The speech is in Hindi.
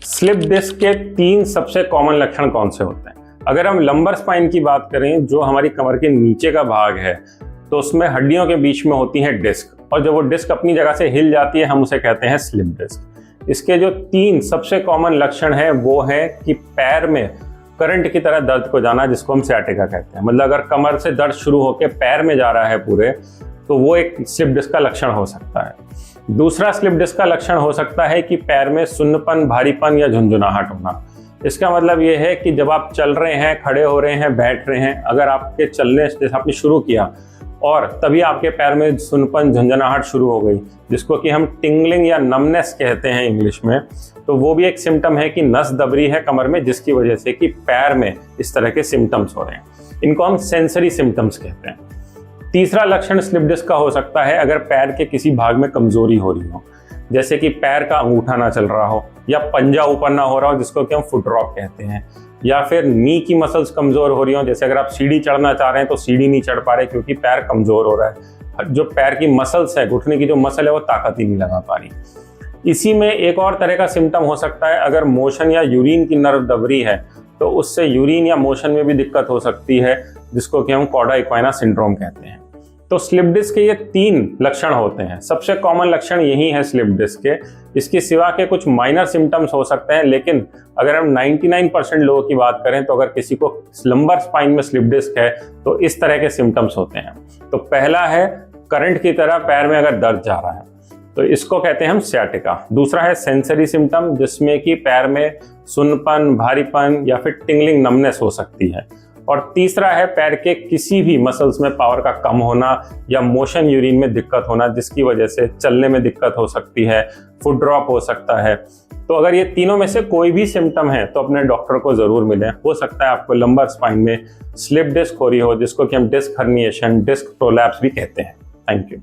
स्लिप डिस्क के 3 सबसे कॉमन लक्षण कौन से होते हैं? अगर हम लंबर स्पाइन की बात करें, जो हमारी कमर के नीचे का भाग है, तो उसमें हड्डियों के बीच में होती है डिस्क, और जब वो डिस्क अपनी जगह से हिल जाती है हम उसे कहते हैं स्लिप डिस्क। इसके जो 3 सबसे कॉमन लक्षण हैं वो है कि पैर में करंट की तरह दर्द को जाना, जिसको हम सciatica कहते हैं। मतलब अगर कमर से दर्द शुरू होकर पैर में जा रहा है पूरे, तो वो एक स्लिप डिस्क का लक्षण हो सकता है। दूसरा स्लिप डिस्क का लक्षण हो सकता है कि पैर में सुन्नपन, भारीपन या झुंझुनाहट होना। इसका मतलब ये है कि जब आप चल रहे हैं, खड़े हो रहे हैं, बैठ रहे हैं, अगर आपके चलने जैसे आपने शुरू किया और तभी आपके पैर में सुन्नपन, झुंझुनाहट शुरू हो गई, जिसको कि हम टिंगलिंग या नमनेस कहते हैं इंग्लिश में, तो वो भी एक सिम्टम है कि नस दब रही है कमर में, जिसकी वजह से कि पैर में इस तरह के सिम्टम्स हो रहे हैं। इनको हम सेंसरी सिम्टम्स कहते हैं। तीसरा लक्षण स्लिप डिस्क का हो सकता है अगर पैर के किसी भाग में कमजोरी हो रही हो, जैसे कि पैर का अंगूठा ना चल रहा हो या पंजा ऊपर ना हो रहा हो, जिसको कि हम फुट रॉक कहते हैं, या फिर नी की मसल्स कमजोर हो रही हो, जैसे अगर आप सीढ़ी चढ़ना चाह रहे हैं तो सीढ़ी नहीं चढ़ पा रहे क्योंकि पैर कमजोर हो रहा है, जो पैर की मसल्स है, घुटने की जो मसल है वो ताकत ही नहीं लगा पा रही। इसी में एक और तरह का सिम्टम हो सकता है अगर मोशन या यूरिन की नर्व दबरी है, तो उससे यूरिन या मोशन में भी दिक्कत हो सकती है, जिसको कि हम कॉर्डा इक्वाइना सिंड्रोम कहते हैं। तो स्लिप डिस्क के ये 3 लक्षण होते हैं। सबसे कॉमन लक्षण यही है स्लिप डिस्क के। इसके सिवा के कुछ माइनर सिम्टम्स हो सकते हैं, लेकिन अगर हम 99% लोगों की बात करें तो अगर किसी को लंबर स्पाइन में स्लिप डिस्क है तो इस तरह के सिम्टम्स होते हैं। तो पहला है करंट की तरह पैर में अगर दर्द जा रहा है, तो इसको कहते हैं हम sciatica। दूसरा है सेंसरी सिम्टम, जिसमें कि पैर में सुन्नपन, भारीपन या फिर टिंगलिंग, नमनेस हो सकती है। और तीसरा है पैर के किसी भी मसल्स में पावर का कम होना या मोशन यूरिन में दिक्कत होना, जिसकी वजह से चलने में दिक्कत हो सकती है, फुट ड्रॉप हो सकता है। तो अगर ये तीनों में से कोई भी सिम्टम है तो अपने डॉक्टर को जरूर मिलें। हो सकता है आपको लंबर स्पाइन में स्लिप डिस्क हो रही हो, जिसको कि हम डिस्क हर्निएशन, डिस्क प्रोलैप्स भी कहते हैं। Thank you.